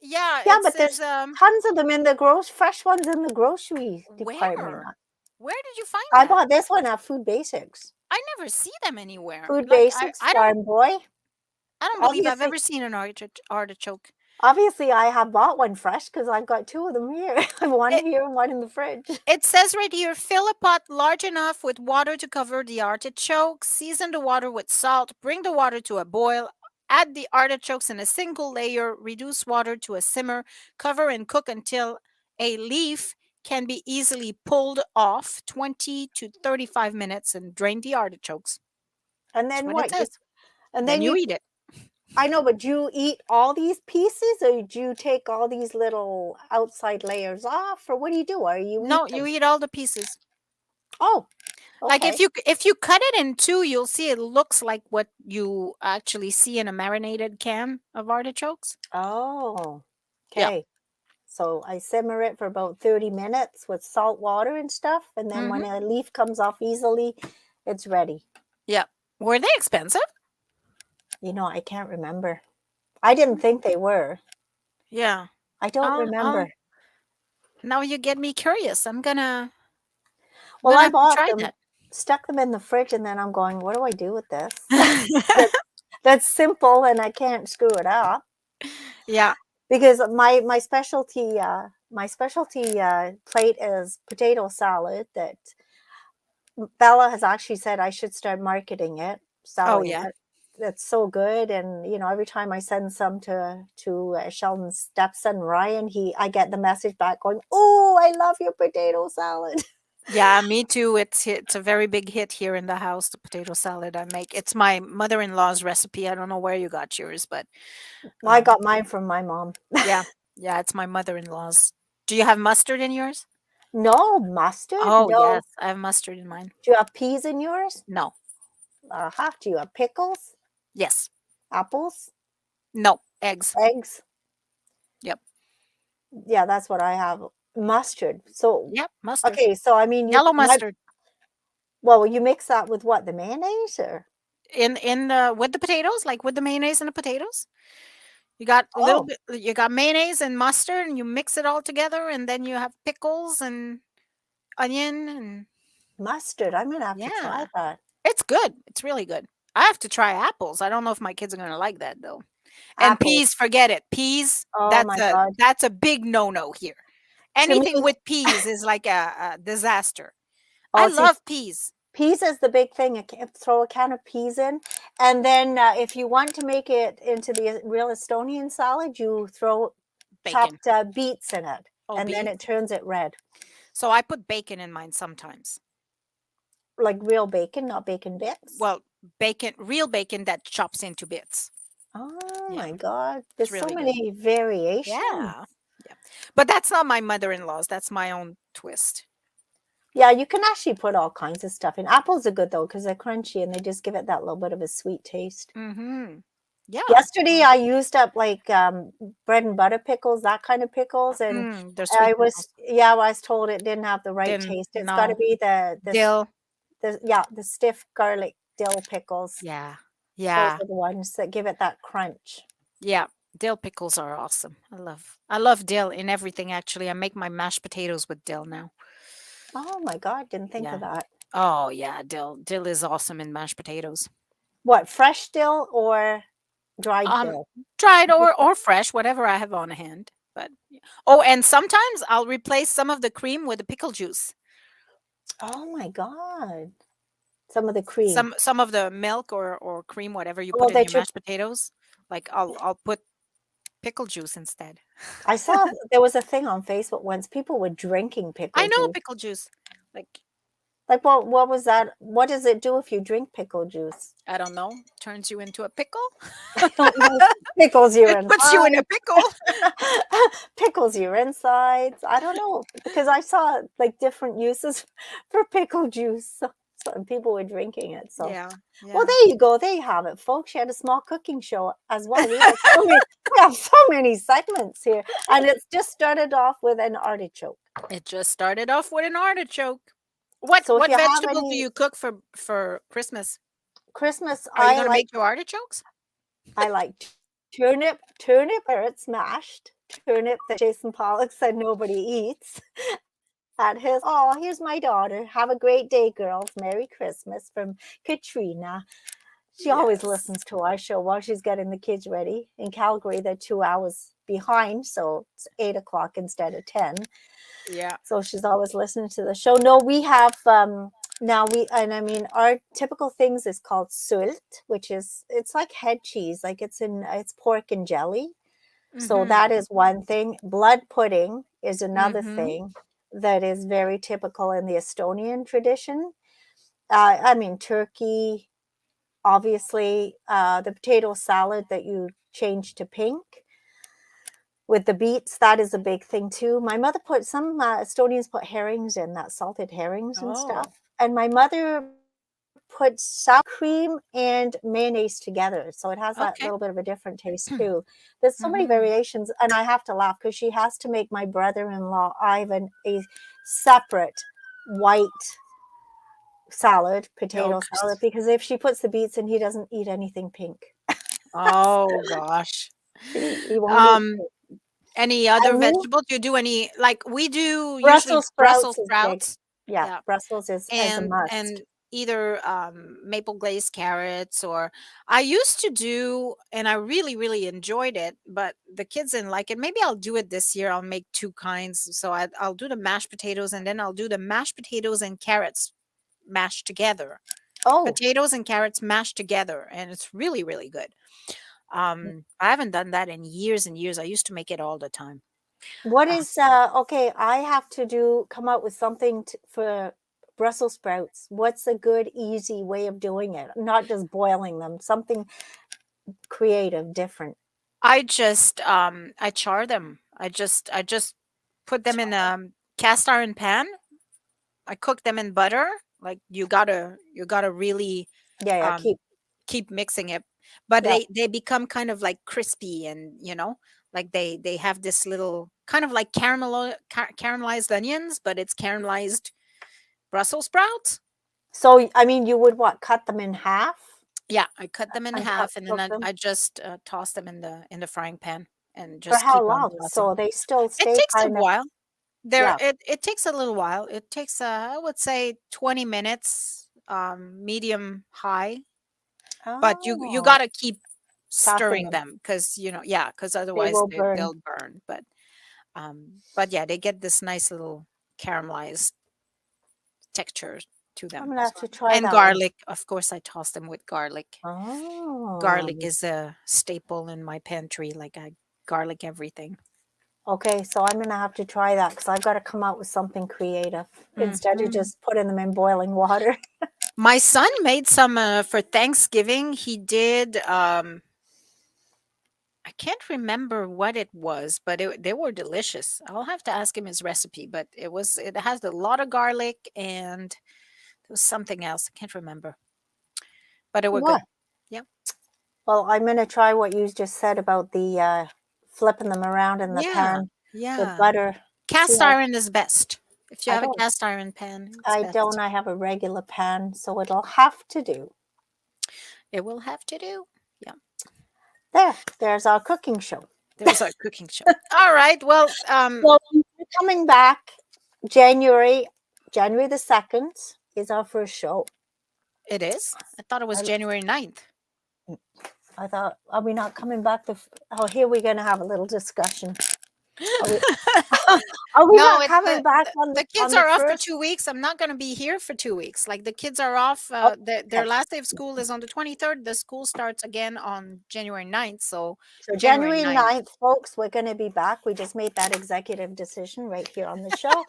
yeah, Yeah, it but says there's tons of them in the fresh ones in the grocery department. where? Where did you find I that? bought this one at Food Basics. I never see them anywhere. Food Like Basics, Farm Boy. I don't believe I've Obviously, ever seen an artichoke. obviously, I have bought one fresh because I've got two of them here. I have one It here and one in the fridge. it says right here, fill a pot large enough with water to cover the artichoke, season the water with salt, bring the water to a boil, add the artichokes in a single layer, reduce water to a simmer, cover and cook until a leaf can be easily pulled off 20 to 35 minutes and drain the artichokes. And That's then what it what? says. And Then then you eat it. I know, but do you eat all these pieces or do you take all these little outside layers off? Or what do you do? Or you eat No, you them? eat all the pieces. Oh, Like okay. if you cut it in two, you'll see it looks like what you actually see in a marinated can of artichokes. Oh, Yeah. okay. So I simmer it for about 30 minutes with salt water and stuff. And then Mm-hmm. when a leaf comes off easily, it's ready. Yeah. Were they expensive? I can't remember. I didn't think they were. Yeah. I don't I'll remember. now you get me curious. I'm gonna I'm Well, gonna I have to bought try them, that. stuck them in the fridge, and then I'm going, "What do I do with this?" That that's simple, and I can't screw it up Yeah. because my specialty plate is potato salad that Bella has actually said I should start marketing it, Oh, selling yeah. it. It's so good, and every time I send some to Sheldon's stepson Ryan, he I get the message back going, "Oh, I love your potato salad." Yeah, me too. It's a very big hit here in the house, the potato salad I make. It's my mother-in-law's recipe. I don't know where you got yours, but I um got mine from my mom. yeah. Yeah, it's my mother-in-law's. Do you have mustard in yours? No mustard? Oh, No. yes, I have mustard in mine. Do you have peas in yours? No. Do you have pickles? Yes. Apples? No. Eggs. Eggs? Yep. Yeah, that's what I have. Mustard. So, Yep, mustard. okay, so I mean, Yellow mustard. you mix that with what? The mayonnaise or? In the with the potatoes, like with the mayonnaise and the potatoes. You got a little Oh, bit you got mayonnaise and mustard and you mix it all together and then you have pickles and onion and mustard. I'm gonna have to try yeah. that. It's good. It's really good. I have to try apples. I don't know if my kids are gonna like that though. And Apples. peas, forget it. Peas, Oh my God. that's a big no-no here. To me, Anything with peas is like a disaster. I oh, see, love peas. peas is the big thing. Throw a can of peas in, and then if you want to make it into the real Estonian salad, you throw Bacon. chopped beets in it, Oh, and then beets. it turns it red, So I put bacon in mine sometimes. like real bacon, not bacon bits. Well, bacon, real bacon that chops into bits. Oh Yeah, my God, it's there's so really good. many variations. Yeah. Yeah. But that's not my mother-in-law's. That's my own twist. Yeah, you can actually put all kinds of stuff in. Apples are good though because they're crunchy and they just give it that little bit of a sweet taste. Mm-hmm. Yeah. Yesterday, I used up like bread and butter pickles, that kind of pickles, and They're sweet pickles. I was told it didn't have the right Didn't taste. It's got to no be dill. the stiff garlic dill pickles. Yeah. Those Yeah. are the ones that give it that crunch. Yeah. Dill pickles are awesome. I love dill in everything actually. I make my mashed potatoes with dill now. Oh my God, didn't think Yeah. of that. Oh yeah, dill. Dill is awesome in mashed potatoes. What, fresh dill or dried Um dill? dried or fresh, whatever I have on hand. But yeah. Oh, and sometimes I'll replace some of the cream with the pickle juice. Oh my God, some of the cream. Some of the milk or cream, whatever you Oh, put in your that you mashed potatoes, like I'll put pickle juice instead. I saw there was a thing on Facebook once. People were drinking I pickle know juice. pickle juice. Like Like, what was that? What does it do if you drink pickle juice? I don't know, turns you into a pickle. I don't know. Pickles your It puts you in a insides. pickle. Pickles your insides. I don't know because I saw like different uses for pickle juice. So people were drinking it. So, Yeah, well, yeah. there you go. There you have it, folks. She had a small cooking show as well. We have so many segments here, and it's just started off with an artichoke. It just started off with an artichoke. What So if what you have vegetable do any you cook for Christmas? Christmas, Are you gonna make your artichokes? I like turnip, carrots mashed, turnip that Jason Pollock said nobody eats. At his, oh, here's my daughter. Have a great day, girls. Merry Christmas from Katrina. She always Yes. listens to our show while she's getting the kids ready. In Calgary, they're 2 hours behind, so it's 8 o'clock instead of 10. Yeah. So she's always listening to the show. No, we have now and I mean our typical things is called sult, which is it's like head cheese, like it's pork and jelly. So Mm-hmm. that is one thing. Blood pudding is another Mm-hmm. thing that is very typical in the Estonian tradition. I mean turkey, obviously, the potato salad that you change to pink with the beets, that is a big thing too. My mother put some Estonians put herrings in that, salted herrings and stuff. Oh. And my mother put sour cream and mayonnaise together, so it has that Okay. little bit of a different taste too. There's so many Mm-hmm. variations, and I have to laugh because she has to make my brother-in-law Ivan a separate white salad, potato Okay. salad, because if she puts the beets in, he doesn't eat anything pink. Oh gosh. He won't eat Um, pink. any other And you? vegetable? Do you do any like we do usually Brussels sprouts Brussels is big. sprouts? Yeah, Yeah. Brussels is a And must. either maple glazed carrots, or I used to do, and I really really enjoyed it, but the kids didn't like it. Maybe I'll do it this year. I'll make two kinds. So I'll do the mashed potatoes, and then I'll do the mashed potatoes and carrots mashed together. Oh, Potatoes and carrots mashed together, and it's really really good. I haven't done that in years and years. I used to make it all the time. what uh, is okay, I have to come up with something for Brussels sprouts. What's a good easy way of doing it? Not just boiling them, something creative, different. I char them. I just put them in a cast iron pan. I cook them in butter. Like you gotta really Yeah, yeah, um keep keep mixing it. But yeah. they become kind of like crispy, and like they have this little kind of like caramelized onions, but it's caramelized Brussels sprouts. So I mean, you would what, cut them in half Yeah, I cut them in and half, and then cook I them just toss them in the frying pan and for just how keep on long? tossing. So they still It stay takes a kind of, while. There yeah. it takes a little while. It takes I would say 20 minutes, medium high, but you Oh, got to keep tossing stirring them. them, cuz yeah, cuz They otherwise will burn. they'll burn. But yeah, they get this nice little caramelized texture to I'm them. gonna have So, to try and that one. garlic, of course I toss them with garlic. Garlic Oh, is a staple in my pantry. Like I garlic everything. okay. So I'm gonna have to try that because I've got to come out with something creative instead of Mhm. just putting them in boiling water. My son made some for Thanksgiving. He did. I can't remember what it was, but they were delicious. I'll have to ask him his recipe, but it has a lot of garlic, and there was something else. I can't remember, but it were What? good. Yeah. Well, I'm gonna try what you just said about the flipping them around in the Yeah. pan with Yeah. butter. See, Cast iron is best. If you I have a don't, cast iron pan, it's I don't. best. I have a regular pan, so it'll have to do. It will have to do. Yeah. There's our cooking show. There's our cooking show. All right. Well, So we're coming back January, January the 2nd is our first show. it is. I thought it was I, January 9th. I thought, are we not coming back oh, here we're going to have a little discussion. Are we, are we No, not it's coming back the kids on the are off for first? 2 weeks. I'm not gonna be here for 2 weeks. Like, the kids are off, their Okay. last day of school is on the 23rd. The school starts again on January 9th, so So January January 9th. 9th, folks, we're going to be back. We just made that executive decision right here on the show.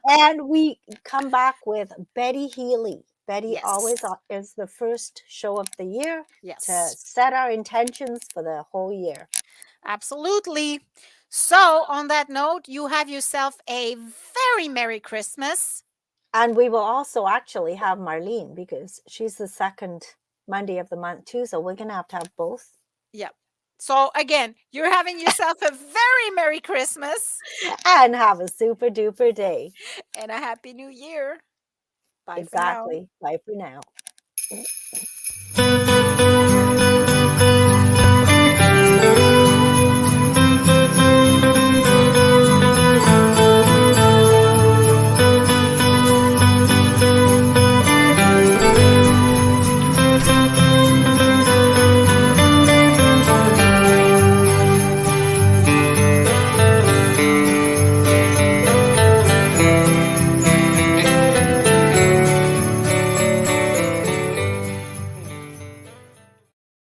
And we come back with Betty Healy. Betty Yes. always is the first show of the year to Yes. set our intentions for the whole year. Absolutely. So, on that note, you have yourself a very Merry Christmas. And we will also actually have Marlene because she's the second Monday of the month too. So we're going to have both Yep. So, again, you're having yourself a very Merry Christmas and have a super duper day. and a Happy New Year. Bye for now. Exactly. Bye for now.